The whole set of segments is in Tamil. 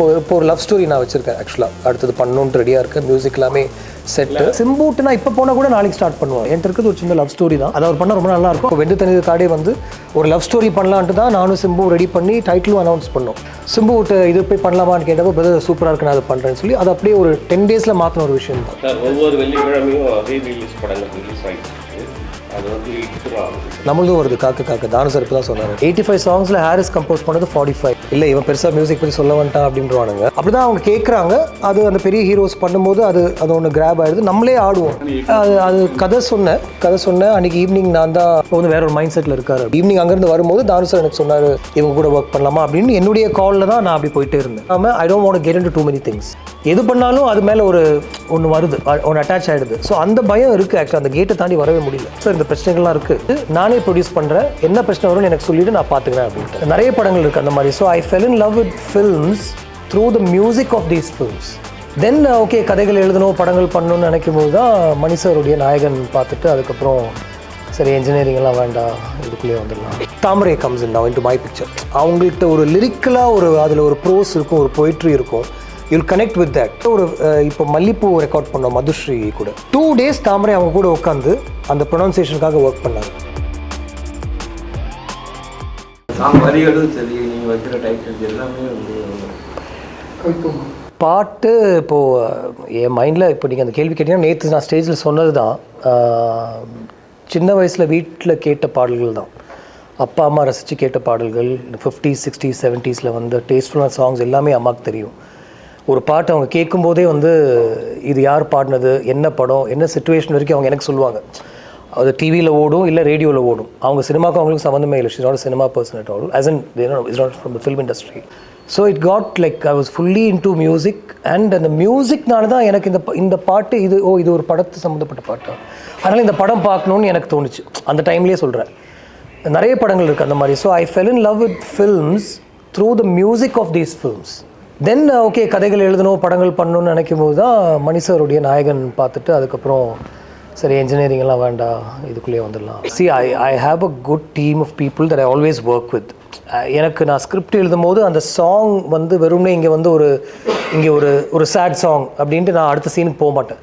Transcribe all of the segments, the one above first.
இப்போ ஒரு லவ் ஸ்டோரி நான் வச்சிருக்கேன் ஆக்சுவலாக அடுத்தது பண்ணணுன்ட்டு ரெடியாக இருக்கேன். மியூசிக் எல்லாமே செட்டு. சிம்புட்டு நான் இப்போ போனால் கூட நாளைக்கு ஸ்டார்ட் பண்ணுவேன். என்கிட்ட இருக்கிறது ஒரு சின்ன லவ் ஸ்டோரி தான். அதை அவர் பண்ணால் ரொம்ப நல்லா இருக்கும். வெந்து தனிது காடே வந்து ஒரு லவ் ஸ்டோரி பண்ணலான்ட்டு தான் நானும் சிம்பு ரெடி பண்ணி டைட்டிலும் அனௌன்ஸ் பண்ணோம். சிம்புட்டு இது போய் பண்ணலாமான்னு கேட்டப்போ பிரதர் சூப்பராக இருக்கு நான் அதை பண்ணுறேன்னு சொல்லி அது அப்படியே ஒரு 10 days மாற்றின ஒரு விஷயம் தான். ஒவ்வொரு வெள்ளிக்கிழமையும் ரீ ரிலீஸ் படங்கள் ரிலீஸ் ஆகிட்டு அது வந்து நம்மளும் வருது காக்கு காக்கு தானு சார் தான் சொன்னார். 85 சாங்ஸில் ஹாரிஸ் கம்போஸ் பண்ணது 45. இல்லை இவன் பெருசாக மியூசிக் பற்றி சொல்ல வேண்டாம் அப்படின்றவானுங்க. அப்படி தான் அவங்க கேட்குறாங்க. அது அந்த பெரிய ஹீரோஸ் பண்ணும்போது அது ஒன்று கிராப் ஆகிடுது. நம்மளே ஆடுவோம். அது கதை சொன்னேன் அன்றைக்கி ஈவினிங் நான் தான் இப்போ வந்து வேற ஒரு மைண்ட் செட்டில் இருக்காரு. ஈவினிங் அங்கேருந்து வரும்போது தானு சார் எனக்கு சொன்னார் இவங்க கூட ஒர்க் பண்ணலாமா அப்படின்னு. என்னுடைய காலில் தான் நான் அப்படி போயிட்டே இருந்தேன். ஆமாம் I don't want to get into too many things. எது பண்ணாலும் அது மேலே ஒன்று வருது, ஒன்று அட்டாச் ஆகிடுது. ஸோ அந்த பயம் இருக்குது ஆக்சுவலாக. அந்த கேட்டை தாண்டி வரவே முடியல. சார் இந்த பிரச்சனைகள்லாம் இருக்குது, நானே ப்ரொடியூஸ் பண்ணுறேன், என்ன பிரச்சனை வரும்னு எனக்கு சொல்லிவிட்டு நான் பார்த்துக்கிறேன் அப்படின்ட்டு. நிறைய படங்கள் இருக்குது அந்த மாதிரி. So I fell in love with films through the music of these films. Then okay கதைகள் எழுதணும் படங்கள் பண்ணணும்னு நினைக்கும் போது தான் மணி சாருடைய நாயகன் பார்த்துட்டு அதுக்கப்புறம் சரி இன்ஜினியரிங் எல்லாம் வேண்டாம் இதுக்குள்ளேயே வந்துடலாம். Thamarai comes in now into my picture. அவங்கள்ட்ட ஒரு லிரிக்கலாக அதில் ஒரு ப்ரோஸ் இருக்கும், ஒரு பொயிட்ரி இருக்கும். You'll connect with that. ஒரு இப்போ மல்லிப்பூ ரெக்கார்ட் பண்ணோம் மதுஸ்ரீ கூட. 2 days தாமரை அவங்க கூட உட்காந்து அந்த ப்ரொனன்சியேஷனுக்காக ஒர்க் பண்ணாங்க. பாட்டு இப்போது என் மைண்டில் இப்போ நீங்கள் அந்த கேள்வி கேட்டீங்கன்னா நேற்று நான் ஸ்டேஜில் சொன்னது தான். சின்ன வயசில் வீட்டில் கேட்ட பாடல்கள் தான், அப்பா அம்மா ரசித்து கேட்ட பாடல்கள். 50s 60s 70s வந்து டேஸ்ட்ஃபுல்லான சாங்ஸ் எல்லாமே அம்மாவுக்கு தெரியும். ஒரு பாட்டு அவங்க கேட்கும்போதே வந்து இது யார் பாடினது, என்ன படம், என்ன சிச்சுவேஷன் வரைக்கும் அவங்க எனக்கு சொல்லுவாங்க. அது டிவியில் ஓடும் இல்லை ரேடியோவில் ஓடும். அவங்க சினிமாவுக்கும் அவங்களுக்கு சம்மந்தமே இல்லை. She's not cinema person at all as in is not from the film industry. So it got like I was fully into music. And அந்த மியூசிக்னால தான் எனக்கு இந்த பாட்டு இது ஒரு படத்து சம்மந்தப்பட்ட பாட்டு, அதனால் இந்த படம் பார்க்கணுன்னு எனக்கு தோணுச்சு. அந்த டைம்லேயே சொல்கிறேன். நிறைய படங்கள் இருக்குது அந்த மாதிரி. So I fell in love with films through the music of these films. Then okay கதைகள் எழுதணும் படங்கள் பண்ணணும்னு நினைக்கும் போது தான் மணி சாருடைய நாயகன் பார்த்துட்டு அதுக்கப்புறம் சரி இன்ஜினியரிங் எல்லாம் வேண்டாம் இதுக்குள்ளேயே வந்துடலாம். I have a good team of people that I always work with. எனக்கு நான் ஸ்கிரிப்ட் எழுதும் போது அந்த சாங் வந்து வெறும்னே இங்கே வந்து ஒரு சேட் சாங் அப்படின்ட்டு நான் அடுத்த சீனுக்கு போக மாட்டேன்.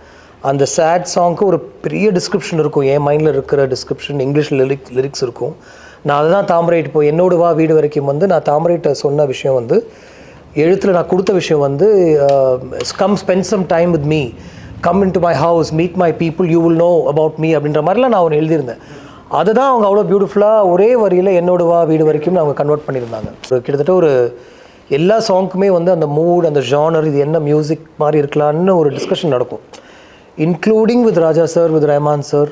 அந்த சேட் சாங்க்கு ஒரு பெரிய டிஸ்கிரிப்ஷன் இருக்கும். என் மைண்டில் இருக்கிற டிஸ்கிரிப்ஷன் இங்கிலீஷில் லிரிக்ஸ் இருக்கும். நான் அதுதான் தாமரைட்டு இப்போ என்னோட வா வீடு வரைக்கும் வந்து நான் தாமரைட்ட சொன்ன விஷயம் வந்து எழுத்தில் நான் கொடுத்த விஷயம் வந்து come spend some time with me, come in to my house, meet my people, you will know about me அப்படின்ற மாதிரிலாம் நான் ஒன்று எழுதியிருந்தேன். அதை தான் அவங்க அவ்வளோ பியூட்டிஃபுல்லாக ஒரே வரியில் என்னோட வா வீடு வரைக்கும் அவங்க கன்வெர்ட் பண்ணியிருந்தாங்க. கிட்டத்தட்ட ஒரு எல்லா சாங்க்குமே வந்து அந்த மூட், அந்த ஜானர், இது என்ன மியூசிக் மாதிரி இருக்கலான்னு ஒரு டிஸ்கஷன் நடக்கும். Including with Raja sir, with Rahman sir,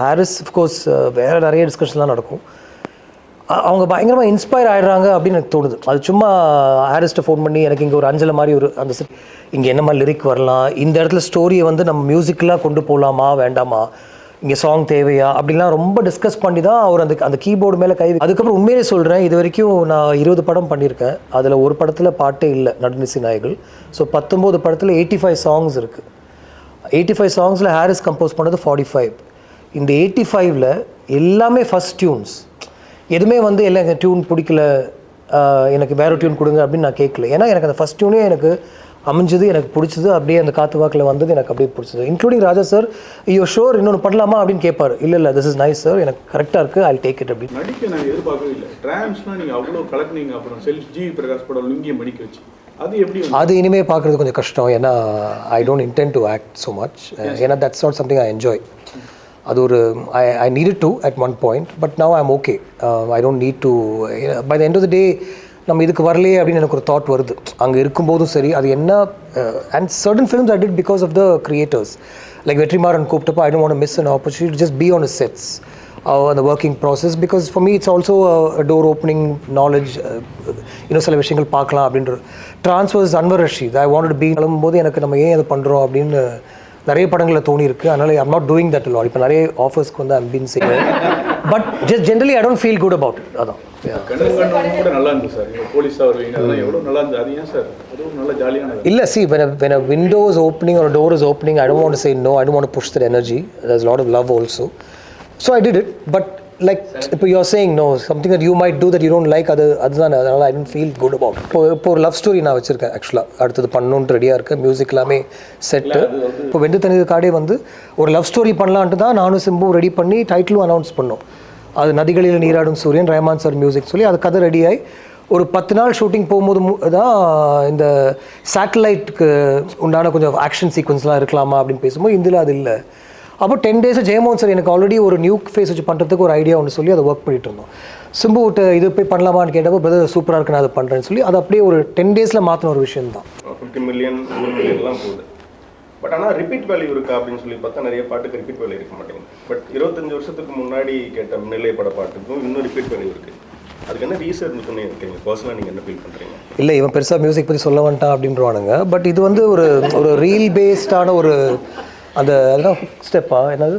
Harris of course, வேறு நிறைய டிஸ்கஷன்லாம் நடக்கும். அவங்க பயங்கரமாக இன்ஸ்பயர் ஆகிடுறாங்க அப்படின்னு எனக்கு தோணுது. அது சும்மா ஹாரிஸ்ட்டை ஃபோன் பண்ணி எனக்கு இங்கே ஒரு அஞ்சலை மாதிரி அந்த இங்கே என்ன மாதிரி லிரிக் வரலாம், இந்த இடத்துல ஸ்டோரியை வந்து நம்ம மியூசிக்கலாக கொண்டு போகலாமா வேண்டாமா, இங்கே சாங் தேவையா அப்படின்லாம் ரொம்ப டிஸ்கஸ் பண்ணி தான் அவர் அந்த கீபோர்டு மேலே கை. அதுக்கப்புறம் உண்மையிலே சொல்கிறேன், இது வரைக்கும் நான் 20 படம் பண்ணியிருக்கேன். அதில் ஒரு படத்தில் பாட்டே இல்லை, நடுநிசி நாய்கள். ஸோ 19 படத்தில் 85 சாங்ஸ் இருக்குது. 85 சாங்ஸில் ஹாரிஸ் கம்போஸ் பண்ணது 45. இந்த 85ல் எல்லாமே ஃபஸ்ட் டியூன்ஸ். எதுவுமே வந்து எல்லாம் எனக்கு டியூன் பிடிக்கல, எனக்கு வேறு டியூன் கொடுங்க அப்படின்னு நான் கேட்கல. ஏன்னா எனக்கு அந்த ஃபஸ்ட் டியூனே எனக்கு அமைஞ்சது, எனக்கு பிடிச்சது, அப்படியே அந்த காற்று வாக்கில் வந்தது எனக்கு அப்படியே பிடிச்சது. இன்க்ளூடிங் ராஜா சார் ஐயோ ஷோர் இன்னொன்று பண்ணலாமா அப்படின்னு கேட்பார். இல்லை திஸ் இஸ் நைஸ் சார், எனக்கு கரெக்டாக இருக்குது, ஐ டேக் இட் அப்படின்னு. நடிக்க நான் எதிர்பார்க்கவே இல்லை. ட்ரான்ஸ்னால் நீங்கள் அவ்வளோ கலக்குனீங்க. அப்புறம் ஜி பிரகாஷ் படம் லுங்கியை மடிக்க வச்சு அது இனிமேல் பார்க்குறது கொஞ்சம் கஷ்டம். ஏன்னா I don't intend to act so much. ஏன்னா that's not something I enjoy. அது ஒரு I needed to at one point, but now I am okay. I don't need to. By the end of the day நம்ம இதுக்கு வரலையே அப்படின்னு எனக்கு ஒரு தாட் வருது. அங்கே இருக்கும்போதும் சரி அது என்ன. And certain films I did because of the creators. Like Vetrimaaran கூப்பிட்டப்போ I don't want to miss an opportunity to just be on sets அந்த working process. Because for me it's also door opening knowledge. இன்னும் சில விஷயங்கள் பார்க்கலாம் அப்படின்ற transfers. Anwar Rasheed I want to be கிளம்பும்போது எனக்கு நம்ம ஏன் அதை பண்ணுறோம் அப்படின்னு நிறைய படங்களில் தோணி இருக்குது. அதனால் I'm not doing that lot. இப்போ நிறைய ஆஃபர்ஸ்க்கு வந்து I'm been saying, but just generally I don't feel good about it. அதான் நல்லா இருந்துச்சு சார். போலீஸாக வருவீங்க, அதெல்லாம் எவ்வளோ நல்லா இருந்தது. அது ஏன் சார் அதுவும் நல்ல ஜாலியான இல்லை. see when a window is opening or a door is opening, I don't want to say no, I don't want to push that energy. There's a lot of love also, so I did it. But like இப்போ you are saying no something that you might do that you don't like அதுதான் அதனால் I don't feel good about இப்போ ஒரு லவ் ஸ்டோரி நான் வச்சுருக்கேன் ஆக்சுவலாக அடுத்தது பண்ணணுன்ட்டு ரெடியாக இருக்கேன் மியூசிக் எல்லாமே செட்டு இப்போ வெந்து தனது காடே வந்து ஒரு லவ் ஸ்டோரி பண்ணலான்ட்டு தான் நானும் சிம்பும் ரெடி பண்ணி டைட்டிலும் அனௌன்ஸ் பண்ணோம். அது நதிகளில் நீராடும் சூரியன் ரஹ்மான் சார் மியூசிக் சொல்லி அது கதை ரெடியாகி ஒரு 10 நாள் ஷூட்டிங் போகும்போது தான் இந்த சேட்டலைட்டுக்கு உண்டான கொஞ்சம் ஆக்ஷன் சீக்வன்ஸ்லாம் இருக்கலாமா அப்படின்னு பேசும்போது இந்தியில் அது இல்லை. அப்போ 10 days ஜெயமோகன் சார் எனக்கு ஆல்ரெடி ஒரு நியூ ஃபேஸ் வச்சு பண்ணுறதுக்கு ஒரு ஐடியா ஒன்று சொல்லி அதை ஒர்க் பண்ணிட்டு இருந்தோம். சிம்பு விட்டு இது போய் பண்ணலாமான்னு கேட்டப்போ பிரதர் சூப்பராக இருக்கு நான் அதை பண்ணுறேன்னு சொல்லி அது அப்படியே ஒரு 10 days மாற்றின ஒரு விஷயம் தான். 50 million 100 millionலாம் போகுது. பட் ஆனால் ரிப்பீட் வேல்யூ இருக்கா அப்படின்னு சொல்லி பார்த்தா நிறைய பாட்டுக்கு ரிப்பீட் வேல்யூ இருக்க மாட்டேங்குது. பட் 25 வருஷத்துக்கு முன்னாடி கேட்ட முன்னிலை பட பாட்டுக்கும் இன்னும் ரிப்பீட் வேல்யூ இருக்குது. அதுக்கு என்ன ரீசன் இருக்குன்னு இருக்கீங்க பர்சனலாக நீங்கள் என்ன ஃபீல் பண்ணுறீங்க? இல்லை இவன் பெருசாக மியூசிக் பற்றி சொல்ல வேண்டாம் அப்படின்றவானுங்க. பட் இது வந்து ஒரு ரீல் பேஸ்டான ஒரு அந்த அதெல்லாம் ஹுக் ஸ்டெப்பா என்னது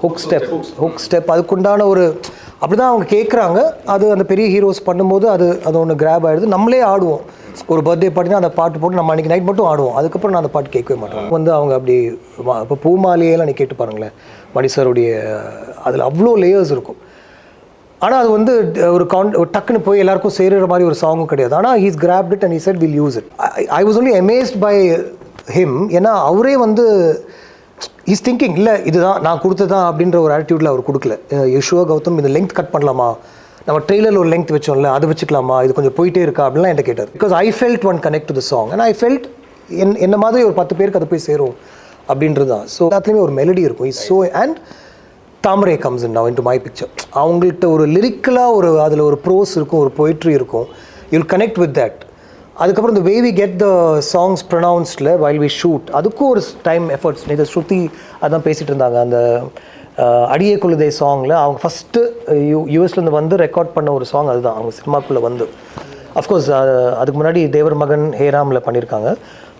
ஹுக் ஸ்டெப் அதுக்குண்டான ஒரு அப்படி தான் அவங்க கேட்குறாங்க. அது அந்த பெரிய ஹீரோஸ் பண்ணும்போது அது ஒன்று கிராப் ஆகிடுது. நம்மளே ஆடுவோம் ஒரு பர்த்டே பார்ட்டினா அந்த பாட்டு போட்டு நம்ம அன்றைக்கி நைட் மட்டும் ஆடுவோம். அதுக்கப்புறம் நான் அந்த பாட்டு கேட்கவே மாட்டேன். வந்து அவங்க அப்படி இப்போ பூமாலையெல்லாம் நீ கேட்டு பாருங்களேன் மணி சாருடைய அதில் அவ்வளோ லேயர்ஸ் இருக்கும். ஆனால் அது வந்து ஒரு டக்குன்னு போய் எல்லாருக்கும் சேருற மாதிரி ஒரு சாங்கும் கிடையாது. ஆனால் he's craft it and he said will use it. I was only amazed by him. ஏன்னா அவரே வந்து இஸ் திங்கிங் இல்லை இதுதான் நான் கொடுத்ததான் அப்படின்ற ஒரு ஆட்டிடியூடில் அவர் கொடுக்கல. யஷ்வா கௌதம் இந்த லெங்க் கட் பண்ணலாமா, நம்ம ட்ரெய்லரில் ஒரு லெங்க் வச்சோம்ல அதை வச்சுக்கலாமா, இது கொஞ்சம் போயிட்டே இருக்கா அப்படின்லாம் என்கிட்ட கேட்டார். Because I felt one connect to the song and I felt என்ன மாதிரி ஒரு 10 பேருக்கு அது போய் சேரும் அப்படின்றது தான். ஸோ எல்லாத்துலேயுமே ஒரு மெலடி இருக்கும். Is so and Thamarai comes in now in to my picture. அவங்கள்ட்ட ஒரு லிரிக்கலாக ஒரு அதில் ஒரு ப்ரோஸ் இருக்கும், ஒரு பொயிட்ரி இருக்கும். You will connect with that. அதுக்கப்புறம் இந்த way we get the songs ப்ரொனவுன்ஸ்டில் வைல் வி ஷூட் அதுக்கும் ஒரு டைம் எஃபர்ட்ஸ். இதை ஸ்ருதி அதான் பேசிகிட்டு இருந்தாங்க. அந்த அடியே கொள்ளுதே சாங்கில் அவங்க ஃபஸ்ட்டு யூஎஸ்லேருந்து வந்து ரெக்கார்ட் பண்ண ஒரு சாங் அதுதான் அவங்க சினிமாக்குள்ளே வந்து. அஃப்கோர்ஸ் அதுக்கு முன்னாடி தேவர் மகன் ஹேராமில் பண்ணியிருக்காங்க.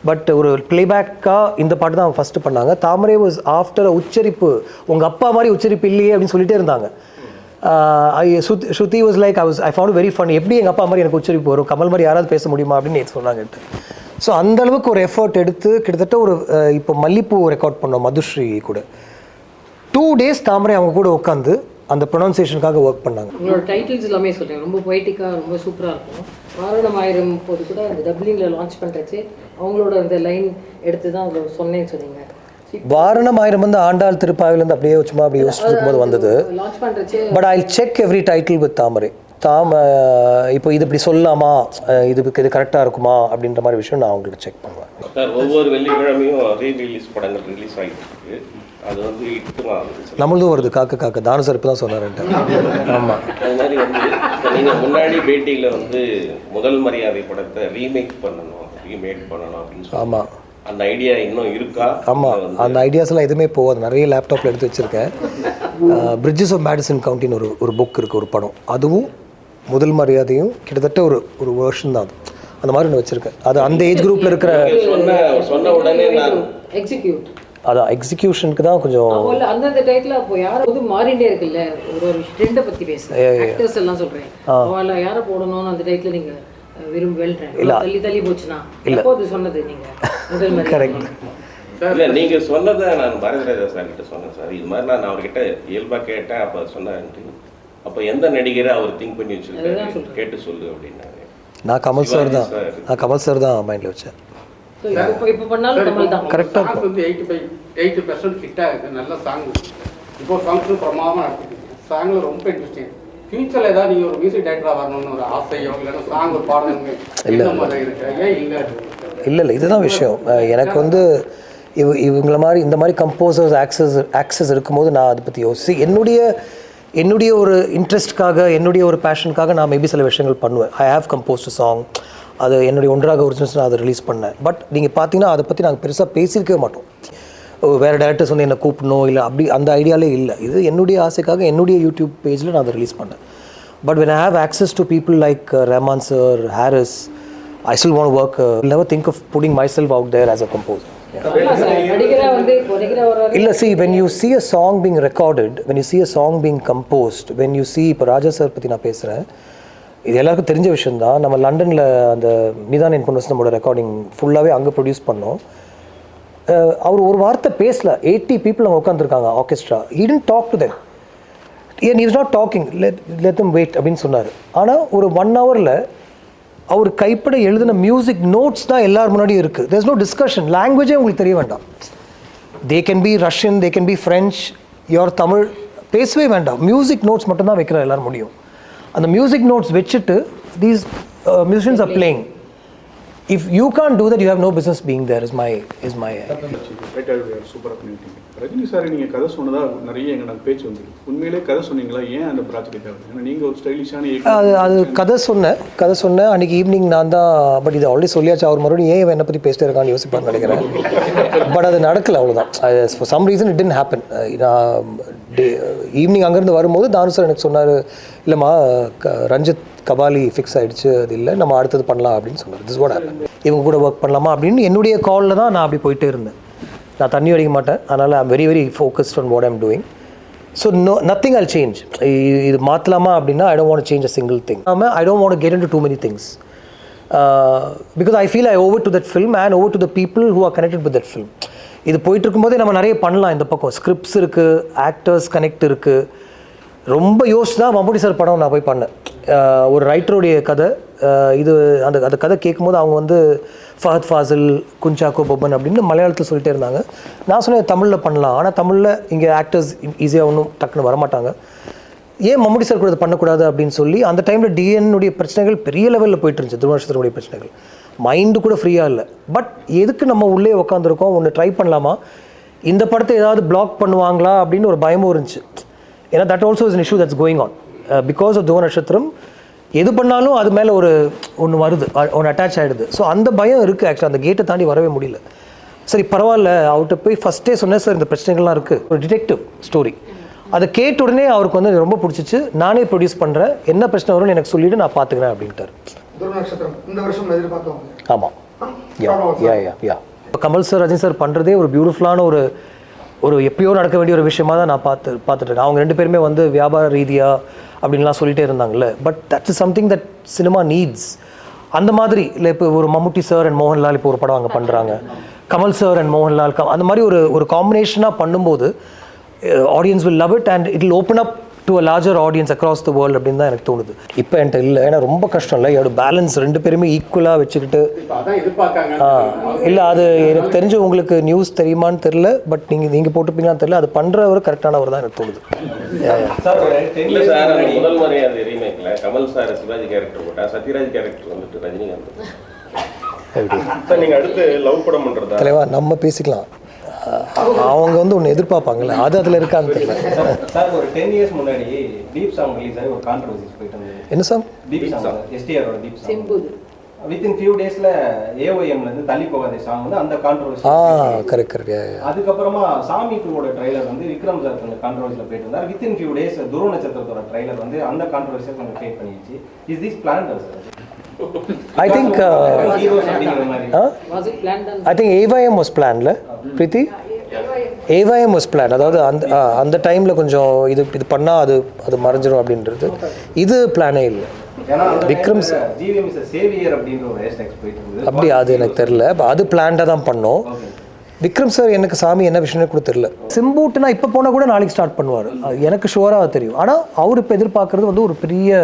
பட் ஒரு பிளேபேக்காக இந்த பாட்டு தான் அவங்க ஃபஸ்ட்டு பண்ணாங்க. தாமரை வாஸ் ஆஃப்டர் உச்சரிப்பு உங்கள் அப்பா மாதிரி உச்சரிப்பு இல்லையே அப்படின்னு சொல்லிட்டே இருந்தாங்க. Shruti was like I found very fun. எப்படி எங்கள் அப்பா மாதிரி எனக்கு உச்சரிப்பு வரும், கமல் மாதிரி யாராவது பேச முடியுமா அப்படின்னு நேற்று சொன்னாங்க. ஸோ அந்தளவுக்கு ஒரு எஃபர்ட் எடுத்து கிட்டத்தட்ட ஒரு இப்போ மல்லிப்பூ ரெக்கார்ட் பண்ணோம் மதுஸ்ரீ கூட 2 days தாமரை அவங்க கூட உட்காந்து அந்த ப்ரொனன்சியேஷனுக்காக ஒர்க் பண்ணாங்க. உங்களோட டைட்டில்ஸ் எல்லாமே சொல்கிறேன் ரொம்ப பொய்ட்டிக்காக ரொம்ப சூப்பராக இருக்கும். வாரணம் ஆயிரம் போது கூட அந்த டப்ளிங்கில் லான்ச் பண்ணுறச்சு அவங்களோட அந்த லைன் எடுத்து தான் அதில் சொன்னேன்னு சொன்னீங்க. வாரணம் ஆயிரம் வந்து ஆண்டாள் திருப்பாவிலேருந்து அப்படியே சும்மா அப்படி யோசிச்சுட்டு இருக்கும்போது வந்தது. லான்ச் பண்ணுறச்சு but I check every title with Thamarai. இப்போ இது இப்படி சொல்லலாமா, இது கரெக்டாக இருக்குமா அப்படின்ற மாதிரி விஷயம் நான் அவங்களுக்கு செக் பண்ணுவேன். சார் ஒவ்வொரு வெள்ளிக்கிழமையும் ரீரிலீஸ் படங்கள் ரிலீஸ் ஆகிட்டு இருக்கு. அது வந்து நம்மளதும் வருது காக்க காக்க தானு சார் இப்போ தான் சொன்னார்ன்ட்டு. ஆமாம் அது மாதிரி வந்து நீங்கள் முன்னாடி பேட்டியில் வந்து முதல் மரியாதை படத்தை ரீமேக் பண்ணணும் அப்படின்னு சொல்லி ஆமாம் அந்த ஐடியா இன்னும் இருக்கா? ஆமாம் அந்த ஐடியாஸ்லாம் எதுவுமே போகாது. நிறைய லேப்டாப்பில் எடுத்து வச்சுருக்கேன். பிரிட்ஜஸ் ஆஃப் மேடிசன் கவுண்டின்னு ஒரு புக் இருக்குது ஒரு படம். அதுவும் முதல் மரியாதையும் கிட்டத்தட்ட ஒரு வேர்ஷன் தான். அது அந்த மாதிரி ஒன்று வச்சுருக்கேன். அது அந்த ஏஜ் குரூப்பில் இருக்கிற சொன்ன உடனே நான் எக்ஸிக்யூட் அதான் எக்ஸிக்யூஷனுக்கு தான் கொஞ்சம் அந்தந்த டைட்டில் அப்போ யாரும் மாறிண்டே இருக்குல்ல. ஒரு ட்ரெண்டை பற்றி பேசுகிறேன் ஆக்டர்ஸ் எல்லாம் சொல்கிறேன். அவளை யாரை போடணும்னு அந்த டைட்டில் நீங்கள் விரும்புவேன் தள்ளி போச்சுன்னா எப்போது சொன்னது நீங்கள் கரெக்ட். இல்லை நீங்கள் சொன்னதை நான் பாரதிராஜா சார் கிட்ட சொன்னேன். சார் இது மாதிரி நான் அவர்கிட்ட இயல்பாக கேட்டேன். அப்போ சொன்னேன் அப்போ எந்த நடிகரை அவர் திங்க் பண்ணி வச்சுருக்காரு கேட்டு சொல்லு அப்படின்னாரு. நான் கமல் சார் தான் மைண்டில் வச்சேன். இப்போ பண்ணாலும் கமல் தான் கரெக்டாக இருக்கும். வந்து 80% ஹிட் ஆகுது. நல்ல சாங் இப்போ சாங்ஸ் பிரமாதமாக நடத்திருக்கீங்க. சாங்கில் ரொம்ப இன்ட்ரெஸ்டிங். ஃபியூச்சரில் ஏதாவது நீங்கள் ஒரு மியூசிக் டைரக்டராக வரணும்னு ஒரு ஆசையோ இல்லைன்னா சாங் ஒரு பாடணுங்க இல்லை மாதிரி இருக்கு ஏன் இல்லை இதுதான் விஷயம். எனக்கு வந்து இவங்கள மாதிரி இந்த மாதிரி கம்போசர்ஸ் ஆக்சஸ் இருக்கும்போது நான் அதை பற்றி யோசிச்சு என்னுடைய ஒரு இன்ட்ரெஸ்ட்காக என்னுடைய ஒரு பேஷனுக்காக நான் மேபி சில விஷயங்கள் பண்ணுவேன். I have composed song. அது என்னுடைய ஒன்றாக ஒரிஜினல்ஸ் நான் அதை ரிலீஸ் பண்ணேன். பட் நீங்கள் பார்த்தீங்கன்னா அதை பற்றி நாங்கள் பெருசாக பேசியிருக்கவே மாட்டோம். வேறு டேரக்டர்ஸ் வந்து என்னை கூப்பிடணும் இல்லை அப்படி அந்த ஐடியாலே இல்லை. இது என்னுடைய ஆசைக்காக என்னுடைய யூடியூப் பேஜில் நான் அதை ரிலீஸ் பண்ணேன். But when I have access to people like Rahman sir, Harris, I still want to work. I'll never think of putting myself out there as a composer. இல்லை see when you see a song being recorded, when you see a song being composed, when you see இப்போ ராஜா சார் பற்றி நான் பேசுகிறேன். இது எல்லாருக்கும் தெரிஞ்ச விஷயந்தான். நம்ம லண்டனில் அந்த மீதான் என் பொண்ணு நம்மளோட ரெக்கார்டிங் ஃபுல்லாகவே அங்கே ப்ரொடியூஸ் பண்ணோம். அவர் ஒரு வார்த்தை பேசல. 80 people அங்கே உட்காந்துருக்காங்க orchestra. he didn't talk to them. ஏன் he was not talking, let them wait அப்படின்னு சொன்னார். ஆனால் ஒரு 1 ஹவரில் அவர் கைப்பட எழுதின மியூசிக் நோட்ஸ் தான் எல்லார் முன்னாடியும் இருக்குது. There is no discussion. லாங்குவேஜே உங்களுக்கு தெரிய வேண்டாம். They can be Russian, they can be French, your Tamil, பேசவே வேண்டாம். மியூசிக் நோட்ஸ் மட்டும்தான் வைக்கிற எல்லாரும் முடியும். அந்த மியூசிக் நோட்ஸ் வச்சுட்டு these musicians are playing. If you can't do that, you have no business being there is my சூப்பராக பண்ணிட்டீங்க. ரஜினி சார் நீங்கள் கதை சொன்னதா நிறைய எங்கள் பேச்சு வந்துருக்கு. உண்மையிலே கதை சொன்னீங்களா? ஏன் அந்த ப்ராஜெக்ட் தேவை? ஏன்னா நீங்கள் ஒரு ஸ்டைலிஷான அது கதை சொன்னேன் அன்றைக்கி ஈவினிங் நான் தான். பட் இது ஆல்ரெடி சொல்லியாச்சு. அவர் மறுபடியும் ஏன் என்னை பற்றி பேசிட்டே இருக்கான்னு யோசிப்பான்னு நினைக்கிறேன். பட் அது நடக்கலை, அவ்வளோதான். For some reason it didn't happen. நான் ஈவினிங் அங்கேருந்து வரும்போது தானு சார் எனக்கு சொன்னார், இல்லைம்மா ரஞ்சித் கபாலி ஃபிக்ஸ் ஆகிடுச்சு, அது இல்லை நம்ம அடுத்தது பண்ணலாம் அப்படின்னு சொன்னார். This what happen. இவங்க கூட ஒர்க் பண்ணலாமா அப்படின்னு என்னுடைய காலில் தான் நான் அப்படி போயிட்டே இருந்தேன். நான் தண்ணி அடிக்க மாட்டேன், அதனால் I'm very very focused on what I'm doing. So nothing I'll change. இது மாற்றலாமா அப்படின்னா I don't want change a single thing. I don't want get into too many things because I feel I over to that film and over to the people who are connected with that film. இது போயிட்டு இருக்கும்போதே நம்ம நிறைய பண்ணலாம். இந்த பக்கம் ஸ்கிரிப்ட்ஸ் இருக்குது, ஆக்டர்ஸ் கனெக்ட் இருக்குது. ரொம்ப யோசிச்சு தான் மம்முட்டி சார் படம் நான் போய் பண்ணேன். ஒரு ரைட்டருடைய கதை இது. அந்த கதை கேட்கும்போது அவங்க வந்து ஃபஹத் ஃபாசில், குஞ்சாக்கோ பொப்பன் அப்படின்னு மலையாளத்தில் சொல்லிட்டே இருந்தாங்க. நான் சொன்னேன் தமிழில் பண்ணலாம். ஆனால் தமிழில் இங்கே ஆக்டர்ஸ் ஈஸியாக ஒன்றும் டக்குன்னு வரமாட்டாங்க. ஏன் மம்முட்டி சார் கூட இது பண்ணக்கூடாது அப்படின்னு சொல்லி அந்த டைமில் டிஎன்னுடைய பிரச்சனைகள் பெரிய லெவலில் போயிட்டு இருந்துச்சு. துருவநட்சத்திரனுடைய பிரச்சனைகள் மைண்டு கூட ஃப்ரீயாக இல்லை. பட் எதுக்கு நம்ம உள்ளே உட்காந்துருக்கோம், ஒன்று ட்ரை பண்ணலாமா, இந்த படத்தை ஏதாவது பிளாக் பண்ணுவாங்களா அப்படின்னு ஒரு பயமும் இருந்துச்சு. ஏன்னா that also is an issue that's going on because of Dhruva Natchathiram. எது பண்ணாலும் அது மேலே ஒன்று வருது, ஒன்று அட்டாச் ஆகிடுது. ஸோ அந்த பயம் இருக்குது. ஆக்சுவலாக அந்த கேட்டை தாண்டி வரவே முடியல. சரி பரவாயில்ல, அவர்கிட்ட போய் ஃபஸ்ட்டே சொன்னேன், சார் இந்த பிரச்சனைகள்லாம் இருக்குது, ஒரு டிடெக்டிவ் ஸ்டோரி. அதை கேட்ட உடனே அவருக்கு வந்து ரொம்ப பிடிச்சிச்சு. நானே ப்ரொடியூஸ் பண்ணுறேன், என்ன பிரச்சனை வரும்னு எனக்கு சொல்லிவிட்டு நான் பார்த்துக்கிறேன் அப்படின்ட்டார். ஆமாம், யா. கமல் சார், ரஜினி சார் பண்ணுறதே ஒரு பியூட்டிஃபுல்லான ஒரு எப்பயோ நடக்க வேண்டிய ஒரு விஷயமா தான் நான் பார்த்துட்ருக்கேன். அவங்க 2 பேருமே வந்து வியாபார ரீதியாக அப்படின்லாம் சொல்லிகிட்டே இருந்தாங்கல்ல. But that is something that cinema needs. அந்த மாதிரி இல்லை, இப்போ ஒரு மம்முட்டி சார் அண்ட் மோகன்லால் இப்போ ஒரு படம் அங்கே பண்ணுறாங்க, கமல் சார் அண்ட் மோகன்லால், அந்த மாதிரி ஒரு காம்பினேஷனாக பண்ணும்போது audience will love it and it will open up to a larger audience across the world அப்படின்னு தான் எனக்கு தோணுது. இப்போ என்கிட்ட இல்லை, ஏன்னா ரொம்ப கஷ்டம் இல்லை. என்னோட பேலன்ஸ் 2 பேருமே ஈக்குவலாக வச்சுக்கிட்டு. இல்லை அது எனக்கு தெரிஞ்ச உங்களுக்கு நியூஸ் தெரியுமான்னு தெரில, பட் நீங்கள் போட்டுப்பீங்களான்னு தெரில. அது பண்ணுறவர் கரெக்டானவர் தான் எனக்கு தோணுது. முதல் முறை அந்த ரீமேக்ல கமல் சார் சிவாஜி கேரக்டர் போட்டா, சத்யராஜ் கேரக்டர் வந்துட்டு ரஜினிகாந்த். சார் நீங்கள் அடுத்து லவ் படம் பண்ணுறதா? தலைவா நம்ம பேசிக்கலாம். அவங்க வந்து ஒன்று எதிர்பார்ப்பாங்கல்ல, அது அதில் இருக்கான்னு தெரியல. சார் ஒரு 10 இயர்ஸ் முன்னாடி டீப் சாங் ரிலீஸ் ஆகி ஒரு கான்ட்ரோவர்சிஸ் போயிட்டு இருந்தது. என்ன சாங்? டீப் சாங், எஸ்டிஆரோட டீப் சாங். வித்தின் ஃபியூ டேஸ்ல ஏஓஎம்ல இருந்து தள்ளி போகாத சாங் வந்து அந்த கான்ட்ரோவர்சி. கரெக்ட். அதுக்கப்புறமா சாமி டூவோட ட்ரைலர் வந்து விக்ரம் சார் கொஞ்சம் கான்ட்ரோவர்சியில் போயிட்டு இருந்தார். வித்தின் ஃபியூ டேஸ் துருவ நட்சத்திரத்தோட ட்ரைலர் வந்து அந்த கான்ட்ரோவர்சியை கொஞ்சம் கிரியேட் பண்ணிடுச்சு. Is this plant sir? I think AYM was planned, Preeti? AYM was planned. அதாவது அந்த டைமில் கொஞ்சம் இது பண்ணால் அது மறைஞ்சிடும் அப்படின்றது. இது பிளானே இல்லை. விக்ரம் அப்படி அது எனக்கு தெரில. அது பிளான்டாக தான் பண்ணோம். விக்ரம் சார் எனக்கு சாமி என்ன விஷயம்னு கூட தெரியல. சிம்பூட்டுனா இப்போ போனால் கூட நாளைக்கு ஸ்டார்ட் பண்ணுவார், எனக்கு ஷுவராக தெரியும். ஆனால் அவர் இப்போ எதிர்பார்க்குறது வந்து ஒரு பெரிய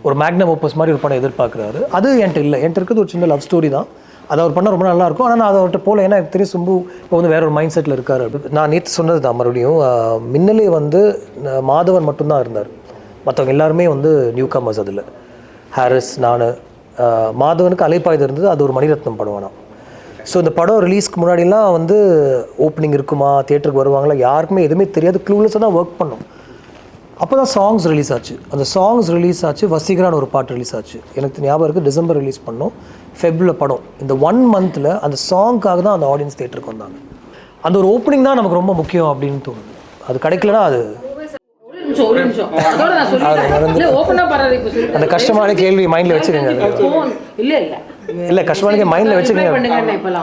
ஒரு மேக்னம் ஓப்பஸ் மாதிரி ஒரு படம் எதிர்பார்க்குறாரு. அது என்கிட்ட இல்லை. என்கிட்ட இருக்கிறது ஒரு சின்ன லவ் ஸ்டோரி தான். அதை அவர் பண்ணால் ரொம்ப நல்லாயிருக்கும். ஆனால் நான் அதை அவர்கிட்ட போல, ஏன்னா எனக்கு தெரியும் சிம்பு இப்போ வந்து வேற ஒரு மைண்ட் செட்டில் இருக்கார். நான் நேற்று சொன்னது தான் மறுபடியும். மின்னலே வந்து மாதவன் மட்டும்தான் இருந்தார், மற்றவங்க எல்லாருமே வந்து நியூ கமர்ஸ். அதில் ஹாரிஸ், நான், மாதவனுக்கு அலைப்பாயுது இருந்தது. அது ஒரு மணிரத்னம் படம். ஆனால் ஸோ இந்த படம் ரிலீஸ்க்கு முன்னாடிலாம் வந்து ஓப்பனிங் இருக்குமா, தியேட்டருக்கு வருவாங்களா, யாருக்குமே எதுவுமே தெரியாது. க்ளூலெஸ்ஸாக தான் ஒர்க் பண்ணோம். அப்போ தான் சாங்ஸ் ரிலீஸ் ஆச்சு. அந்த சாங்ஸ் ரிலீஸ் ஆச்சு. வசீகரான ஒரு பாட்டு ரிலீஸ் ஆச்சு. எனக்கு ஞாபகம் இருக்குது, டிசம்பர் ரிலீஸ் பண்ணோம், ஃபெப்ரவரியில் படம். இந்த 1 மந்தில் அந்த சாங்காக தான் அந்த ஆடியன்ஸ் தியேட்டருக்கு வந்தாங்க. அந்த ஒரு ஓப்பனிங் தான் நமக்கு ரொம்ப முக்கியம் அப்படின்னு தோணுது. அது கிடைக்கலனா அது அந்த கஷ்டமான கேள்வி மைண்டில் வச்சுக்கோங்க. இல்லை கஷ்டமான மைண்டில் வச்சுக்கோங்க.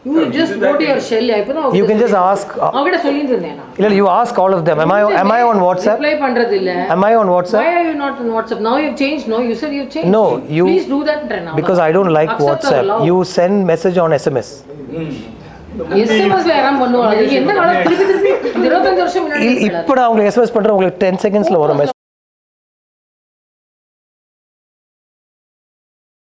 You just go to your shell. You can just ask. அவங்ககிட்ட சொல்லிட்டு இருந்தேனா? இல்ல, you ask all of them. Am I on WhatsApp? Reply பண்றது இல்ல. Am I on WhatsApp? Why are you not on WhatsApp? Now you've changed. No, you said you've changed. No, you. Please do that now. Because I don't like WhatsApp. You send message on SMS. எஸ்எம்எஸ்ல யாரும் பண்ணுவாங்க. நீங்க எந்த காலம் திருப்பி திருப்பி இந்த 25 வருஷம் முன்னாடி இப்போ நான் உங்களுக்கு எஸ்எம்எஸ் பண்ணுறேன், உங்களுக்கு 10 செகண்ட்ஸில் வரும்.